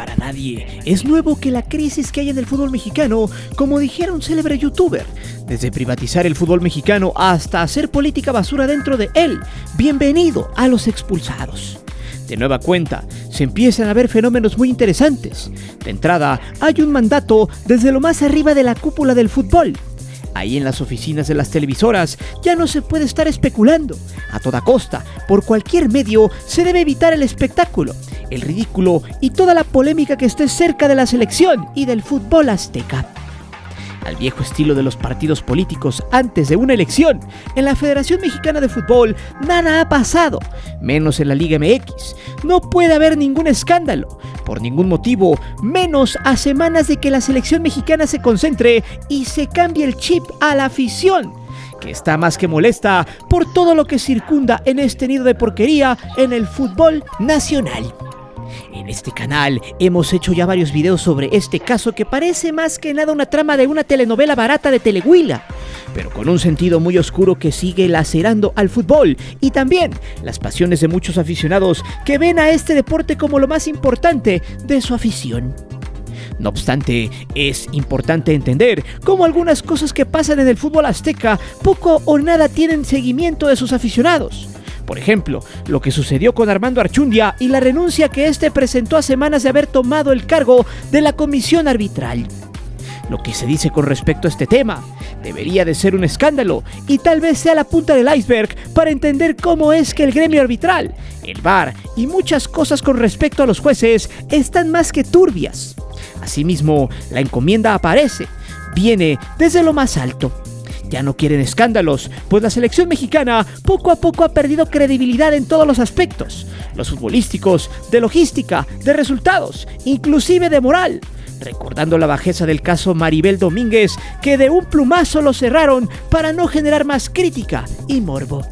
Para nadie es nuevo que la crisis que hay en el fútbol mexicano, como dijera un célebre youtuber, desde privatizar el fútbol mexicano hasta hacer política basura dentro de él, bienvenido a los expulsados. De nueva cuenta, se empiezan a ver fenómenos muy interesantes. De entrada, hay un mandato desde lo más arriba de la cúpula del fútbol. Ahí en las oficinas de las televisoras ya no se puede estar especulando. A toda costa, por cualquier medio, se debe evitar el espectáculo, el ridículo y toda la polémica que esté cerca de la selección y del fútbol azteca. Al viejo estilo de los partidos políticos antes de una elección, en la Federación Mexicana de Fútbol nada ha pasado, menos en la Liga MX. No puede haber ningún escándalo, por ningún motivo, menos a semanas de que la selección mexicana se concentre y se cambie el chip a la afición, que está más que molesta por todo lo que circunda en este nido de porquería en el fútbol nacional. En este canal hemos hecho ya varios videos sobre este caso que parece más que nada una trama de una telenovela barata de Telehuila, pero con un sentido muy oscuro que sigue lacerando al fútbol y también las pasiones de muchos aficionados que ven a este deporte como lo más importante de su afición. No obstante, es importante entender cómo algunas cosas que pasan en el fútbol azteca poco o nada tienen seguimiento de sus aficionados. Por ejemplo, lo que sucedió con Armando Archundia y la renuncia que este presentó a semanas de haber tomado el cargo de la comisión arbitral. Lo que se dice con respecto a este tema debería de ser un escándalo y tal vez sea la punta del iceberg para entender cómo es que el gremio arbitral, el VAR y muchas cosas con respecto a los jueces están más que turbias. Asimismo, la encomienda aparece, viene desde lo más alto. Ya no quieren escándalos, pues la selección mexicana poco a poco ha perdido credibilidad en todos los aspectos, los futbolísticos, de logística, de resultados, inclusive de moral, recordando la bajeza del caso Maribel Domínguez, que de un plumazo lo cerraron para no generar más crítica y morbo.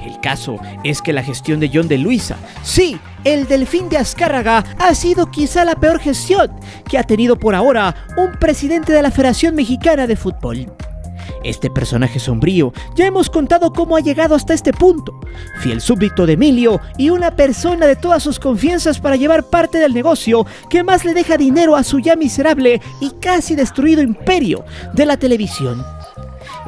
El caso es que la gestión de John de Luisa, sí, el Delfín de Azcárraga, ha sido quizá la peor gestión que ha tenido por ahora un presidente de la Federación Mexicana de Fútbol. Este personaje sombrío, ya hemos contado cómo ha llegado hasta este punto, fiel súbdito de Emilio y una persona de todas sus confianzas para llevar parte del negocio que más le deja dinero a su ya miserable y casi destruido imperio de la televisión.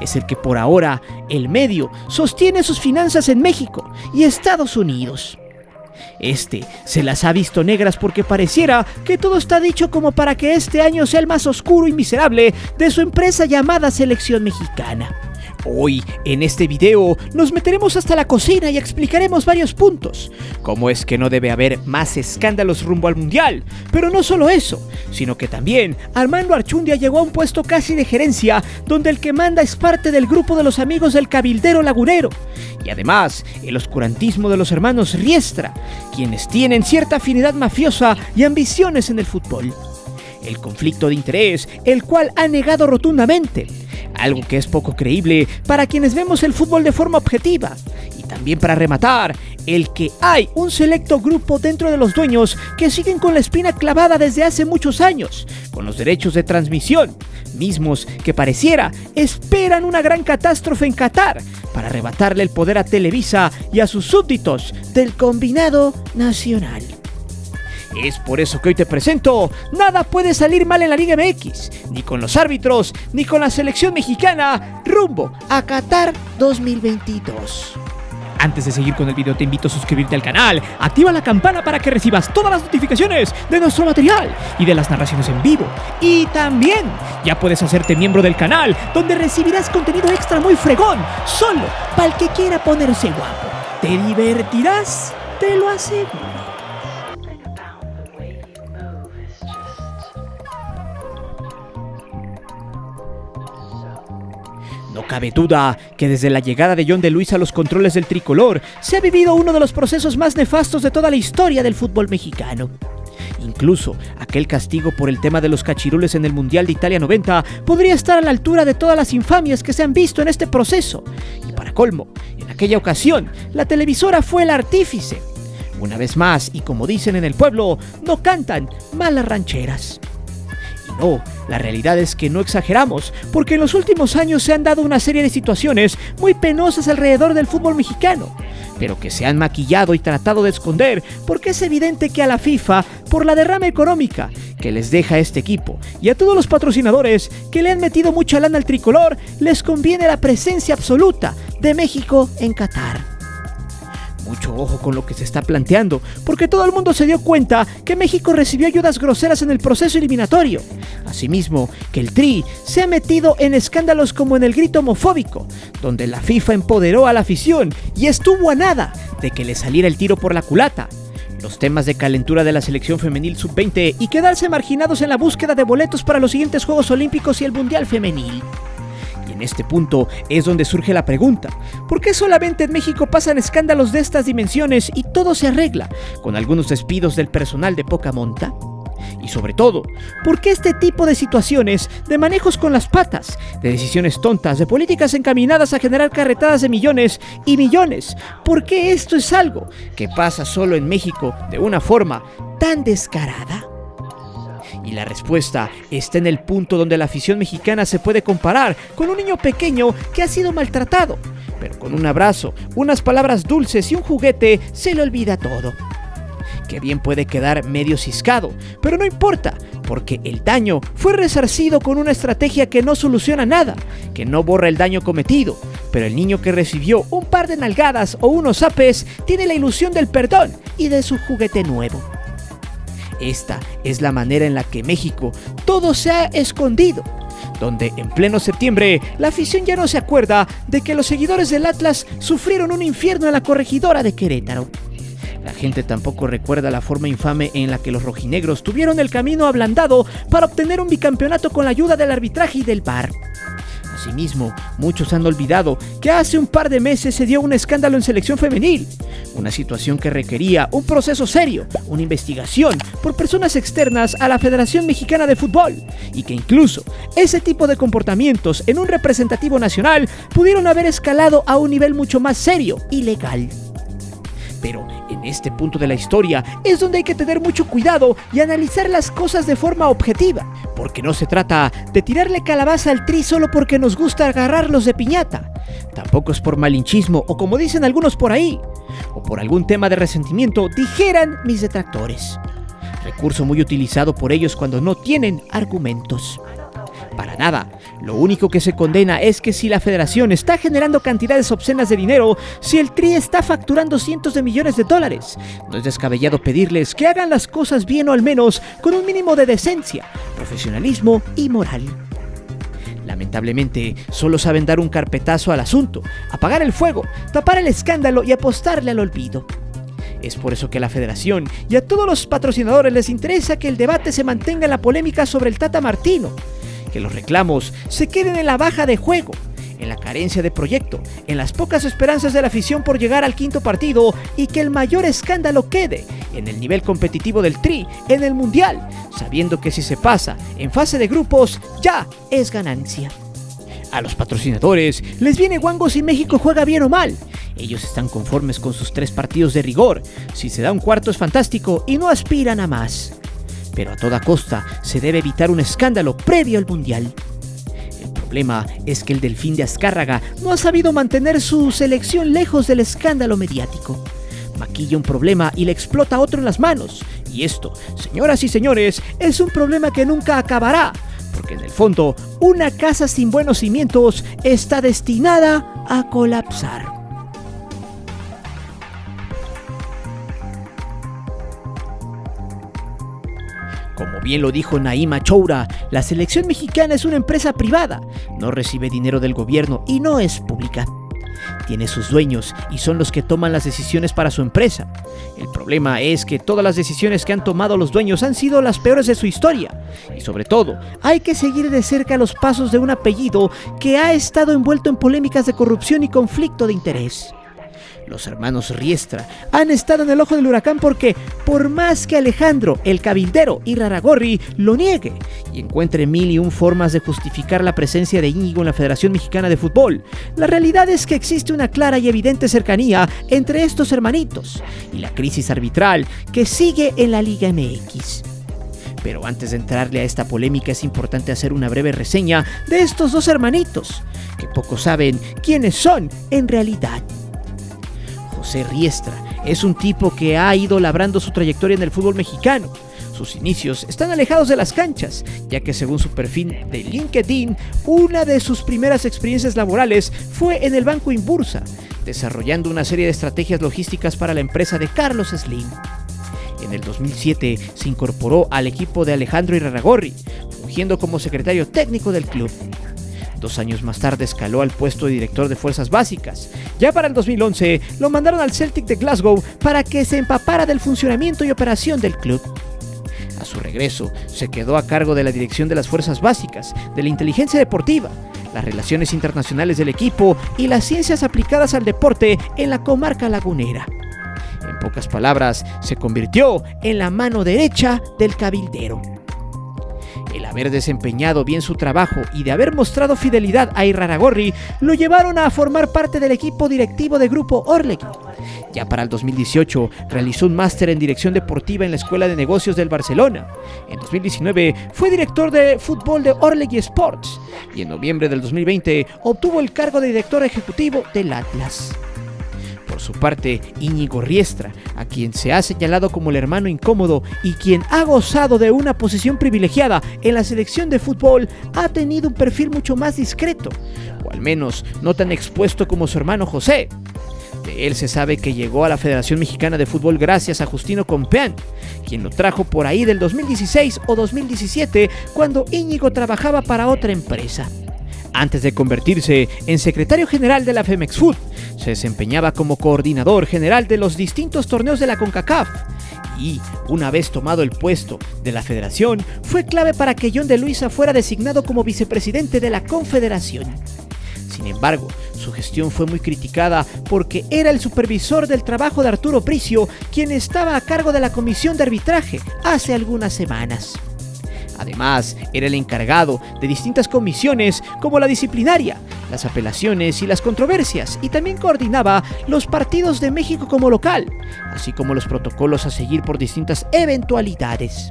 Es el que por ahora, el medio, sostiene sus finanzas en México y Estados Unidos. Este se las ha visto negras porque pareciera que todo está dicho como para que este año sea el más oscuro y miserable de su empresa llamada Selección Mexicana. Hoy, en este video, nos meteremos hasta la cocina y explicaremos varios puntos. Cómo es que no debe haber más escándalos rumbo al Mundial. Pero no solo eso, sino que también Armando Archundia llegó a un puesto casi de gerencia, donde el que manda es parte del grupo de los amigos del cabildero lagunero. Y además, el oscurantismo de los hermanos Riestra, quienes tienen cierta afinidad mafiosa y ambiciones en el fútbol. El conflicto de interés, el cual ha negado rotundamente, algo que es poco creíble para quienes vemos el fútbol de forma objetiva. Y también para rematar, el que hay un selecto grupo dentro de los dueños que siguen con la espina clavada desde hace muchos años, con los derechos de transmisión, mismos que pareciera esperan una gran catástrofe en Qatar para arrebatarle el poder a Televisa y a sus súbditos del combinado nacional. Es por eso que hoy te presento, nada puede salir mal en la Liga MX, ni con los árbitros, ni con la selección mexicana, rumbo a Qatar 2022. Antes de seguir con el video te invito a suscribirte al canal, activa la campana para que recibas todas las notificaciones de nuestro material y de las narraciones en vivo. Y también ya puedes hacerte miembro del canal, donde recibirás contenido extra muy fregón, solo para el que quiera ponerse guapo. Te divertirás, te lo aseguro. No cabe duda que desde la llegada de John de Luisa a los controles del tricolor se ha vivido uno de los procesos más nefastos de toda la historia del fútbol mexicano. Incluso aquel castigo por el tema de los cachirules en el Mundial de Italia 90 podría estar a la altura de todas las infamias que se han visto en este proceso. Y para colmo, en aquella ocasión, la televisora fue el artífice. Una vez más, y como dicen en el pueblo, no cantan malas rancheras. No, la realidad es que no exageramos, porque en los últimos años se han dado una serie de situaciones muy penosas alrededor del fútbol mexicano, pero que se han maquillado y tratado de esconder, porque es evidente que a la FIFA, por la derrama económica que les deja este equipo, y a todos los patrocinadores que le han metido mucha lana al tricolor, les conviene la presencia absoluta de México en Qatar. Mucho ojo con lo que se está planteando, porque todo el mundo se dio cuenta que México recibió ayudas groseras en el proceso eliminatorio. Asimismo, que el Tri se ha metido en escándalos como en el grito homofóbico, donde la FIFA empoderó a la afición y estuvo a nada de que le saliera el tiro por la culata. Los temas de calentura de la selección femenil sub-20 y quedarse marginados en la búsqueda de boletos para los siguientes Juegos Olímpicos y el Mundial Femenil. Y en este punto es donde surge la pregunta: ¿por qué solamente en México pasan escándalos de estas dimensiones y todo se arregla, con algunos despidos del personal de poca monta? Y sobre todo, ¿por qué este tipo de situaciones, de manejos con las patas, de decisiones tontas, de políticas encaminadas a generar carretadas de millones y millones? ¿Por qué esto es algo que pasa solo en México de una forma tan descarada? Y la respuesta está en el punto donde la afición mexicana se puede comparar con un niño pequeño que ha sido maltratado, pero con un abrazo, unas palabras dulces y un juguete se le olvida todo. Que bien puede quedar medio ciscado, pero no importa, porque el daño fue resarcido con una estrategia que no soluciona nada, que no borra el daño cometido, pero el niño que recibió un par de nalgadas o unos zapes tiene la ilusión del perdón y de su juguete nuevo. Esta es la manera en la que México todo se ha escondido, donde en pleno septiembre la afición ya no se acuerda de que los seguidores del Atlas sufrieron un infierno en la corregidora de Querétaro. La gente tampoco recuerda la forma infame en la que los rojinegros tuvieron el camino ablandado para obtener un bicampeonato con la ayuda del arbitraje y del VAR. Asimismo, muchos han olvidado que hace un par de meses se dio un escándalo en selección femenil, una situación que requería un proceso serio, una investigación por personas externas a la Federación Mexicana de Fútbol, y que incluso ese tipo de comportamientos en un representativo nacional pudieron haber escalado a un nivel mucho más serio y legal. Pero en este punto de la historia es donde hay que tener mucho cuidado y analizar las cosas de forma objetiva, porque no se trata de tirarle calabaza al Tri solo porque nos gusta agarrarlos de piñata. Tampoco es por malinchismo o, como dicen algunos por ahí, o por algún tema de resentimiento, dijeran mis detractores. Recurso muy utilizado por ellos cuando no tienen argumentos. Para nada. Lo único que se condena es que si la federación está generando cantidades obscenas de dinero, si el Tri está facturando cientos de millones de dólares, no es descabellado pedirles que hagan las cosas bien o al menos con un mínimo de decencia, profesionalismo y moral. Lamentablemente, solo saben dar un carpetazo al asunto, apagar el fuego, tapar el escándalo y apostarle al olvido. Es por eso que a la federación y a todos los patrocinadores les interesa que el debate se mantenga en la polémica sobre el Tata Martino, que los reclamos se queden en la baja de juego, en la carencia de proyecto, en las pocas esperanzas de la afición por llegar al quinto partido, y que el mayor escándalo quede en el nivel competitivo del Tri en el Mundial, sabiendo que si se pasa en fase de grupos ya es ganancia. A los patrocinadores les viene guango si México juega bien o mal. Ellos están conformes con sus 3 partidos de rigor. Si se da un cuarto es fantástico y no aspiran a más. Pero a toda costa se debe evitar un escándalo previo al Mundial. El problema es que el Delfín de Azcárraga no ha sabido mantener su selección lejos del escándalo mediático. Maquilla un problema y le explota otro en las manos. Y esto, señoras y señores, es un problema que nunca acabará, porque en el fondo, una casa sin buenos cimientos está destinada a colapsar. Como bien lo dijo Naima Choura, la selección mexicana es una empresa privada, no recibe dinero del gobierno y no es pública. Tiene sus dueños y son los que toman las decisiones para su empresa. El problema es que todas las decisiones que han tomado los dueños han sido las peores de su historia. Y sobre todo, hay que seguir de cerca los pasos de un apellido que ha estado envuelto en polémicas de corrupción y conflicto de interés. Los hermanos Riestra han estado en el ojo del huracán porque, por más que Alejandro, el cabildero Irarrágorri lo niegue y encuentre mil y un formas de justificar la presencia de Íñigo en la Federación Mexicana de Fútbol, la realidad es que existe una clara y evidente cercanía entre estos hermanitos y la crisis arbitral que sigue en la Liga MX. Pero antes de entrarle a esta polémica es importante hacer una breve reseña de estos dos hermanitos, que pocos saben quiénes son en realidad. José Riestra es un tipo que ha ido labrando su trayectoria en el fútbol mexicano. Sus inicios están alejados de las canchas, ya que según su perfil de LinkedIn, una de sus primeras experiencias laborales fue en el Banco Inbursa, desarrollando una serie de estrategias logísticas para la empresa de Carlos Slim. En el 2007 se incorporó al equipo de Alejandro Irarrágorri, fungiendo como secretario técnico del club. 2 años más tarde escaló al puesto de director de fuerzas básicas. Ya para el 2011 lo mandaron al Celtic de Glasgow para que se empapara del funcionamiento y operación del club. A su regreso, se quedó a cargo de la dirección de las fuerzas básicas, de la inteligencia deportiva, las relaciones internacionales del equipo y las ciencias aplicadas al deporte en la comarca lagunera. En pocas palabras, se convirtió en la mano derecha del cabildero. El haber desempeñado bien su trabajo y de haber mostrado fidelidad a Irarrágorri lo llevaron a formar parte del equipo directivo de Grupo Orlegui. Ya para el 2018 realizó un máster en dirección deportiva en la Escuela de Negocios del Barcelona. En 2019 fue director de fútbol de Orlegui Sports y en noviembre del 2020 obtuvo el cargo de director ejecutivo del Atlas. Por su parte, Íñigo Riestra, a quien se ha señalado como el hermano incómodo y quien ha gozado de una posición privilegiada en la selección de fútbol, ha tenido un perfil mucho más discreto, o al menos no tan expuesto como su hermano José. De él se sabe que llegó a la Federación Mexicana de Fútbol gracias a Justino Compeán, quien lo trajo por ahí del 2016 o 2017, cuando Íñigo trabajaba para otra empresa. Antes de convertirse en secretario general de la Femexfood, se desempeñaba como coordinador general de los distintos torneos de la CONCACAF y, una vez tomado el puesto de la federación, fue clave para que John de Luisa fuera designado como vicepresidente de la Confederación. Sin embargo, su gestión fue muy criticada porque era el supervisor del trabajo de Arturo Pricio, quien estaba a cargo de la comisión de arbitraje hace algunas semanas. Además, era el encargado de distintas comisiones como la disciplinaria, las apelaciones y las controversias, y también coordinaba los partidos de México como local, así como los protocolos a seguir por distintas eventualidades.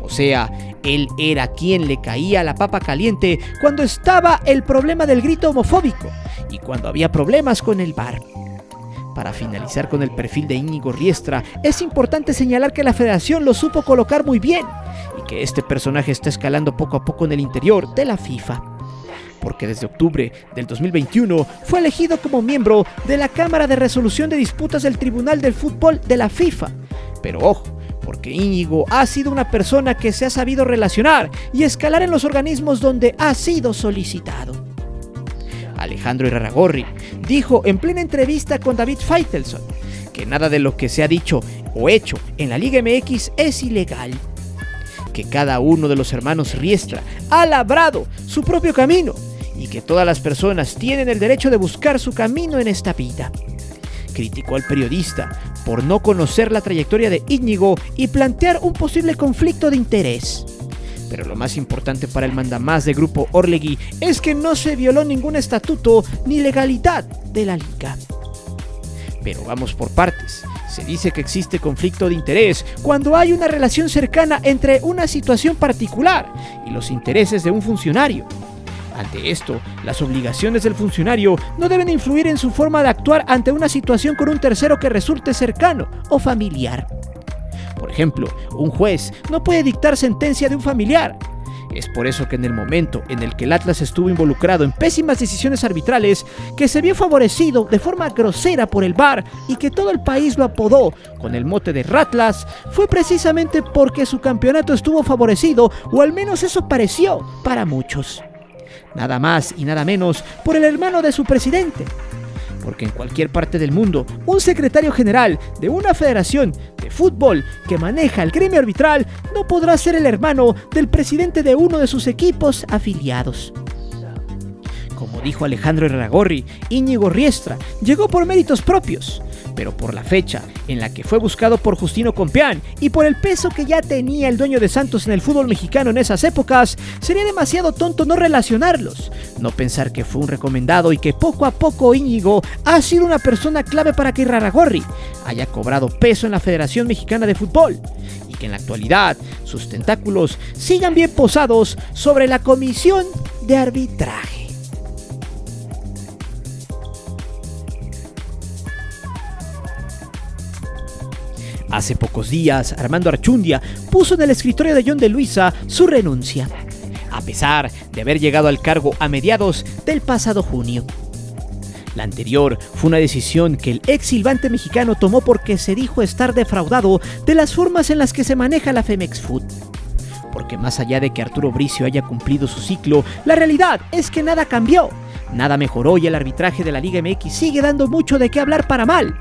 O sea, él era quien le caía la papa caliente cuando estaba el problema del grito homofóbico y cuando había problemas con el VAR. Para finalizar con el perfil de Íñigo Riestra, es importante señalar que la federación lo supo colocar muy bien y que este personaje está escalando poco a poco en el interior de la FIFA. Porque desde octubre del 2021 fue elegido como miembro de la Cámara de Resolución de Disputas del Tribunal del Fútbol de la FIFA. Pero ojo, porque Íñigo ha sido una persona que se ha sabido relacionar y escalar en los organismos donde ha sido solicitado. Alejandro Irarrágorri dijo en plena entrevista con David Faitelson que nada de lo que se ha dicho o hecho en la Liga MX es ilegal, que cada uno de los hermanos Riestra ha labrado su propio camino y que todas las personas tienen el derecho de buscar su camino en esta vida. Criticó al periodista por no conocer la trayectoria de Íñigo y plantear un posible conflicto de interés. Pero lo más importante para el mandamás de Grupo Orlegui es que no se violó ningún estatuto ni legalidad de la liga. Pero vamos por partes. Se dice que existe conflicto de interés cuando hay una relación cercana entre una situación particular y los intereses de un funcionario. Ante esto, las obligaciones del funcionario no deben influir en su forma de actuar ante una situación con un tercero que resulte cercano o familiar. Por ejemplo, un juez no puede dictar sentencia de un familiar. Es por eso que en el momento en el que el Atlas estuvo involucrado en pésimas decisiones arbitrales, que se vio favorecido de forma grosera por el VAR y que todo el país lo apodó con el mote de Ratlas, fue precisamente porque su campeonato estuvo favorecido, o al menos eso pareció para muchos. Nada más y nada menos por el hermano de su presidente. Porque en cualquier parte del mundo, un secretario general de una federación de fútbol que maneja el gremio arbitral no podrá ser el hermano del presidente de uno de sus equipos afiliados. Como dijo Alejandro Irarrágorri, Íñigo Riestra llegó por méritos propios, pero por la fecha en la que fue buscado por Justino Compeán y por el peso que ya tenía el dueño de Santos en el fútbol mexicano en esas épocas, sería demasiado tonto no relacionarlos, no pensar que fue un recomendado y que poco a poco Íñigo ha sido una persona clave para que Irarrágorri haya cobrado peso en la Federación Mexicana de Fútbol y que en la actualidad sus tentáculos sigan bien posados sobre la comisión de arbitraje. Hace pocos días, Armando Archundia puso en el escritorio de John de Luisa su renuncia, a pesar de haber llegado al cargo a mediados del pasado junio. La anterior fue una decisión que el ex silbante mexicano tomó porque se dijo estar defraudado de las formas en las que se maneja la Femex Food. Porque más allá de que Arturo Bricio haya cumplido su ciclo, la realidad es que nada cambió, nada mejoró y el arbitraje de la Liga MX sigue dando mucho de qué hablar para mal.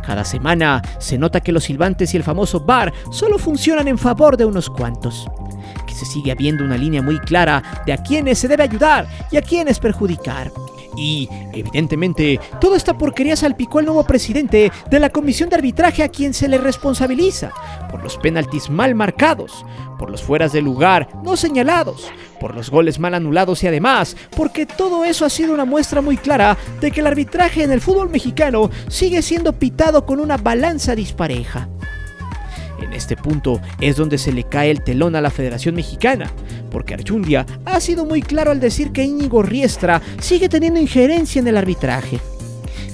Cada semana se nota que los silbantes y el famoso VAR solo funcionan en favor de unos cuantos, que se sigue habiendo una línea muy clara de a quienes se debe ayudar y a quienes perjudicar. Y, evidentemente, toda esta porquería salpicó al nuevo presidente de la comisión de arbitraje, a quien se le responsabiliza por los penaltis mal marcados, por los fueras de lugar no señalados, por los goles mal anulados y además porque todo eso ha sido una muestra muy clara de que el arbitraje en el fútbol mexicano sigue siendo pitado con una balanza dispareja. En este punto es donde se le cae el telón a la Federación Mexicana, porque Archundia ha sido muy claro al decir que Íñigo Riestra sigue teniendo injerencia en el arbitraje.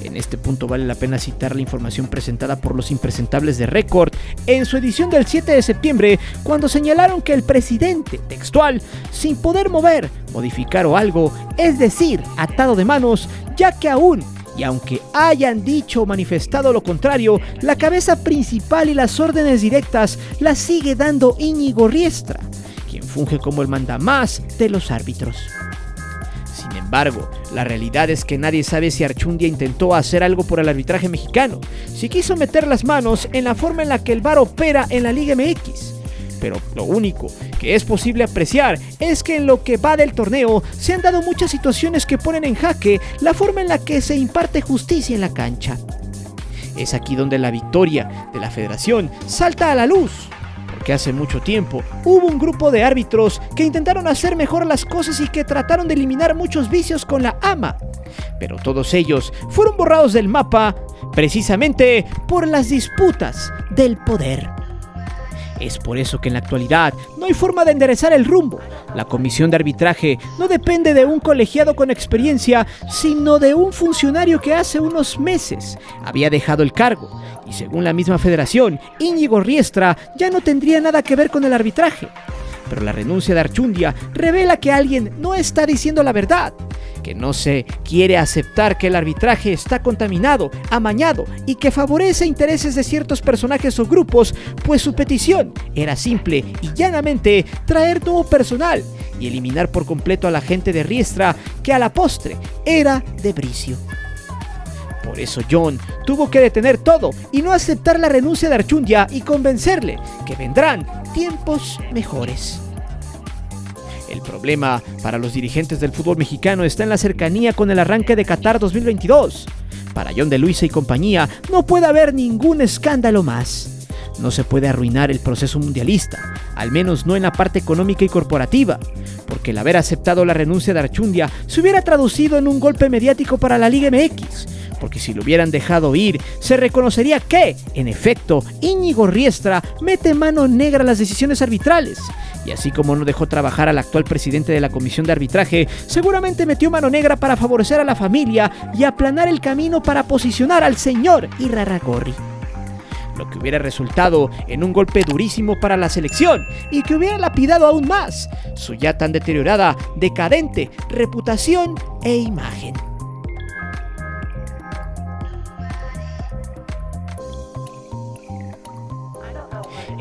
En este punto vale la pena citar la información presentada por los impresentables de Record en su edición del 7 de septiembre, cuando señalaron que el presidente, textual, sin poder mover, modificar o algo, es decir, atado de manos, ya que aún y aunque hayan dicho o manifestado lo contrario, la cabeza principal y las órdenes directas las sigue dando Íñigo Riestra, quien funge como el mandamás de los árbitros. Sin embargo, la realidad es que nadie sabe si Archundia intentó hacer algo por el arbitraje mexicano, si quiso meter las manos en la forma en la que el VAR opera en la Liga MX. Pero lo único que es posible apreciar es que en lo que va del torneo se han dado muchas situaciones que ponen en jaque la forma en la que se imparte justicia en la cancha. Es aquí donde la victoria de la federación salta a la luz, porque hace mucho tiempo hubo un grupo de árbitros que intentaron hacer mejor las cosas y que trataron de eliminar muchos vicios con la AMA, pero todos ellos fueron borrados del mapa precisamente por las disputas del poder. Es por eso que en la actualidad no hay forma de enderezar el rumbo. La comisión de arbitraje no depende de un colegiado con experiencia, sino de un funcionario que hace unos meses había dejado el cargo. Y según la misma federación, Íñigo Riestra ya no tendría nada que ver con el arbitraje. Pero la renuncia de Archundia revela que alguien no está diciendo la verdad, que no se quiere aceptar que el arbitraje está contaminado, amañado y que favorece intereses de ciertos personajes o grupos, pues su petición era simple y llanamente traer nuevo personal y eliminar por completo a la gente de Riestra, que a la postre era de Bricio. Por eso John tuvo que detener todo y no aceptar la renuncia de Archundia y convencerle que vendrán tiempos mejores. El problema para los dirigentes del fútbol mexicano está en la cercanía con el arranque de Qatar 2022. Para John de Luisa y compañía no puede haber ningún escándalo más. No se puede arruinar el proceso mundialista, al menos no en la parte económica y corporativa, porque el haber aceptado la renuncia de Archundia se hubiera traducido en un golpe mediático para la Liga MX, porque si lo hubieran dejado ir, se reconocería que, en efecto, Íñigo Riestra mete mano negra a las decisiones arbitrales. Y así como no dejó trabajar al actual presidente de la comisión de arbitraje, seguramente metió mano negra para favorecer a la familia y aplanar el camino para posicionar al señor Irarrágorri. Lo que hubiera resultado en un golpe durísimo para la selección y que hubiera lapidado aún más su ya tan deteriorada, decadente reputación e imagen.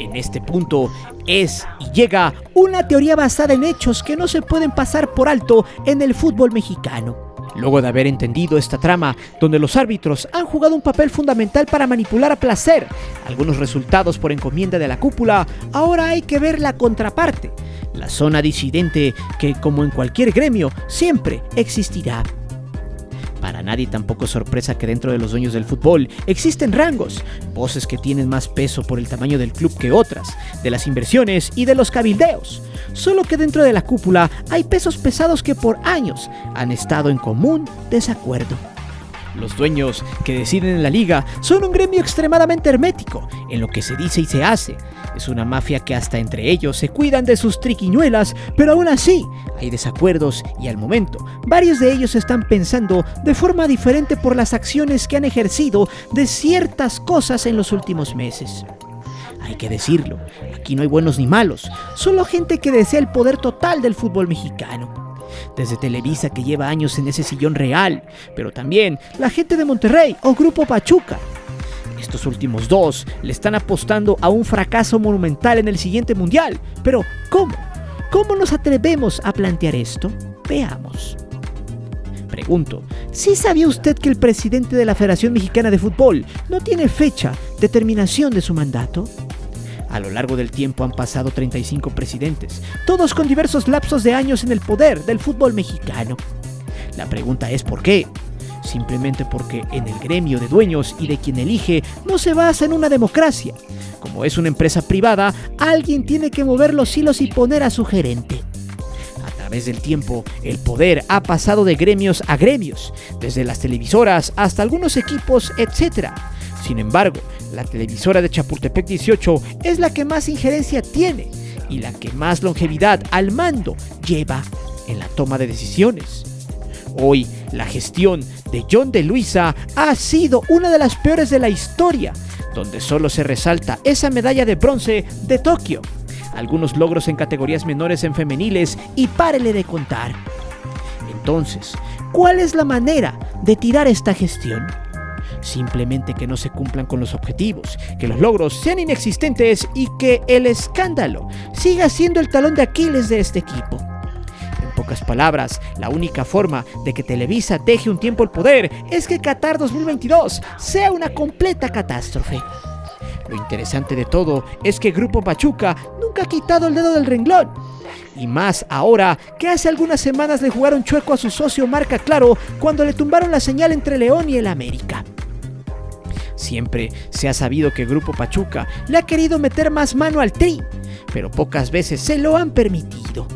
En este punto es y llega una teoría basada en hechos que no se pueden pasar por alto en el fútbol mexicano. Luego de haber entendido esta trama, donde los árbitros han jugado un papel fundamental para manipular a placer algunos resultados por encomienda de la cúpula, ahora hay que ver la contraparte, la zona disidente que, como en cualquier gremio, siempre existirá. Para nadie tampoco es sorpresa que dentro de los dueños del fútbol existen rangos, voces que tienen más peso por el tamaño del club que otras, de las inversiones y de los cabildeos. Solo que dentro de la cúpula hay pesos pesados que por años han estado en común desacuerdo. Los dueños que deciden en la liga son un gremio extremadamente hermético en lo que se dice y se hace. Es una mafia que hasta entre ellos se cuidan de sus triquiñuelas, pero aún así hay desacuerdos y al momento varios de ellos están pensando de forma diferente por las acciones que han ejercido de ciertas cosas en los últimos meses. Hay que decirlo, aquí no hay buenos ni malos, solo gente que desea el poder total del fútbol mexicano. Desde Televisa, que lleva años en ese sillón real, pero también la gente de Monterrey o Grupo Pachuca. Estos últimos dos le están apostando a un fracaso monumental en el siguiente mundial. Pero, ¿cómo? ¿Cómo nos atrevemos a plantear esto? Veamos. Pregunto, ¿sí sabía usted que el presidente de la Federación Mexicana de Fútbol no tiene fecha de terminación de su mandato? A lo largo del tiempo han pasado 35 presidentes, todos con diversos lapsos de años en el poder del fútbol mexicano. La pregunta es ¿por qué? Simplemente porque en el gremio de dueños y de quien elige no se basa en una democracia. Como es una empresa privada, alguien tiene que mover los hilos y poner a su gerente. A través del tiempo, el poder ha pasado de gremios a gremios, desde las televisoras hasta algunos equipos, etc. Sin embargo, la televisora de Chapultepec 18 es la que más injerencia tiene y la que más longevidad al mando lleva en la toma de decisiones. Hoy, la gestión de John de Luisa ha sido una de las peores de la historia, donde solo se resalta esa medalla de bronce de Tokio, algunos logros en categorías menores en femeniles y párele de contar. Entonces, ¿cuál es la manera de tirar esta gestión? Simplemente que no se cumplan con los objetivos, que los logros sean inexistentes y que el escándalo siga siendo el talón de Aquiles de este equipo. En pocas palabras, la única forma de que Televisa deje un tiempo el poder es que Qatar 2022 sea una completa catástrofe. Lo interesante de todo es que Grupo Pachuca nunca ha quitado el dedo del renglón. Y más ahora que hace algunas semanas le jugaron chueco a su socio Marca Claro cuando le tumbaron la señal entre León y el América. Siempre se ha sabido que Grupo Pachuca le ha querido meter más mano al Tri, pero pocas veces se lo han permitido.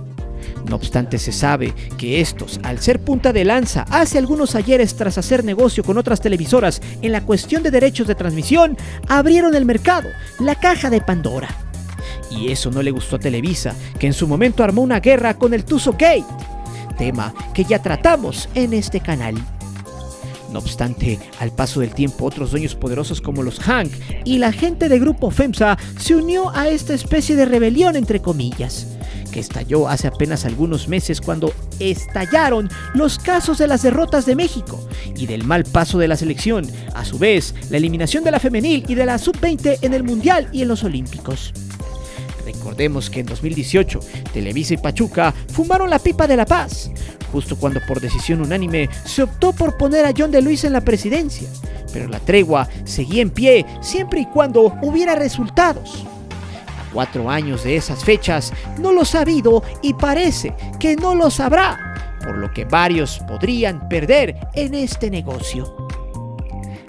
No obstante, se sabe que estos, al ser punta de lanza hace algunos ayeres tras hacer negocio con otras televisoras en la cuestión de derechos de transmisión, abrieron el mercado, la caja de Pandora. Y eso no le gustó a Televisa, que en su momento armó una guerra con el Tuzo Gate, tema que ya tratamos en este canal. No obstante, al paso del tiempo, otros dueños poderosos como los Hank y la gente de Grupo FEMSA se unió a esta especie de rebelión entre comillas, que estalló hace apenas algunos meses cuando estallaron los casos de las derrotas de México y del mal paso de la selección, a su vez la eliminación de la femenil y de la sub-20 en el Mundial y en los Olímpicos. Recordemos que en 2018, Televisa y Pachuca fumaron la pipa de la paz, justo cuando por decisión unánime se optó por poner a John de Luisa en la presidencia, pero la tregua seguía en pie siempre y cuando hubiera resultados. A 4 años de esas fechas no los ha habido y parece que no los habrá, por lo que varios podrían perder en este negocio.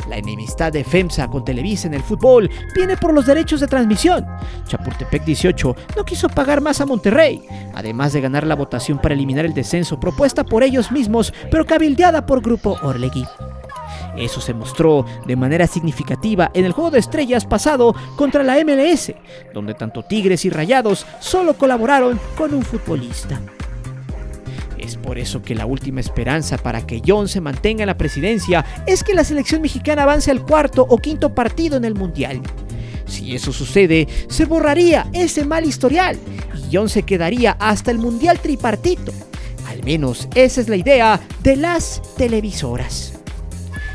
La enemistad de FEMSA con Televisa en el fútbol viene por los derechos de transmisión. Chapultepec 18 no quiso pagar más a Monterrey, además de ganar la votación para eliminar el descenso propuesta por ellos mismos, pero cabildeada por Grupo Orlegui. Eso se mostró de manera significativa en el Juego de Estrellas pasado contra la MLS, donde tanto Tigres y Rayados solo colaboraron con un futbolista. Es por eso que la última esperanza para que John se mantenga en la presidencia es que la selección mexicana avance al 4º o 5º partido en el Mundial. Si eso sucede, se borraría ese mal historial y John se quedaría hasta el Mundial tripartito. Al menos esa es la idea de las televisoras.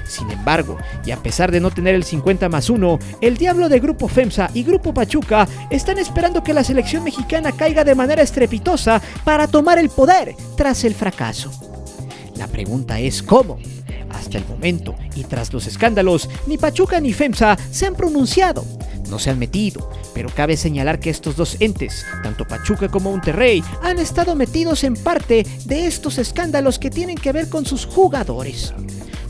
Sin embargo, y a pesar de no tener el 50+1, el diablo de Grupo FEMSA y Grupo Pachuca están esperando que la selección mexicana caiga de manera estrepitosa para tomar el poder tras el fracaso. La pregunta es ¿cómo? Hasta el momento, y tras los escándalos, ni Pachuca ni FEMSA se han pronunciado. No se han metido, pero cabe señalar que estos dos entes, tanto Pachuca como Monterrey, han estado metidos en parte de estos escándalos que tienen que ver con sus jugadores.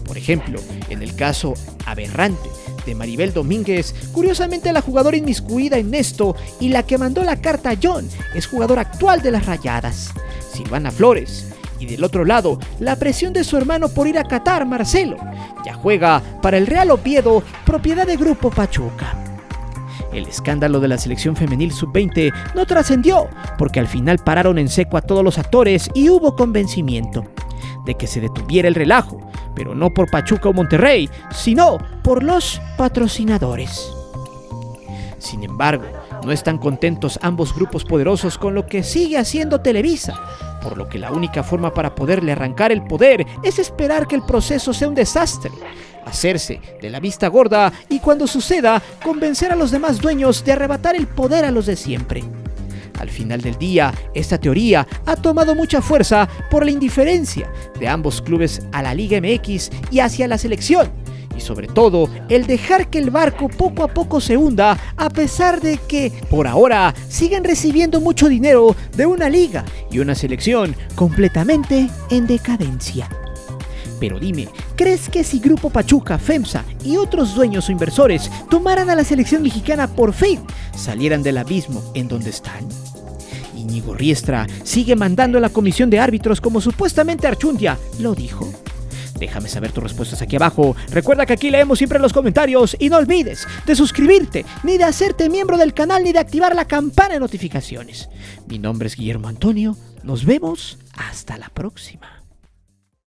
Por ejemplo, en el caso aberrante de Maribel Domínguez, curiosamente la jugadora inmiscuida en esto y la que mandó la carta a John es jugadora actual de las Rayadas, Silvana Flores, Y del otro lado, la presión de su hermano por ir a Qatar, Marcelo. Ya juega para el Real Oviedo, propiedad de Grupo Pachuca. El escándalo de la selección femenil sub-20 no trascendió, porque al final pararon en seco a todos los actores y hubo convencimiento de que se detuviera el relajo, pero no por Pachuca o Monterrey, sino por los patrocinadores. Sin embargo, no están contentos ambos grupos poderosos con lo que sigue haciendo Televisa, por lo que la única forma para poderle arrancar el poder es esperar que el proceso sea un desastre, hacerse de la vista gorda y cuando suceda, convencer a los demás dueños de arrebatar el poder a los de siempre. Al final del día, esta teoría ha tomado mucha fuerza por la indiferencia de ambos clubes a la Liga MX y hacia la selección, y sobre todo el dejar que el barco poco a poco se hunda a pesar de que, por ahora, siguen recibiendo mucho dinero de una liga y una selección completamente en decadencia. Pero dime, ¿crees que si Grupo Pachuca, FEMSA y otros dueños o inversores tomaran a la selección mexicana por fin, salieran del abismo en donde están? Íñigo Riestra sigue mandando a la comisión de árbitros como supuestamente Archundia lo dijo. Déjame saber tus respuestas aquí abajo. Recuerda que aquí leemos siempre los comentarios y no olvides de suscribirte, ni de hacerte miembro del canal, ni de activar la campana de notificaciones. Mi nombre es Guillermo Antonio. Nos vemos hasta la próxima.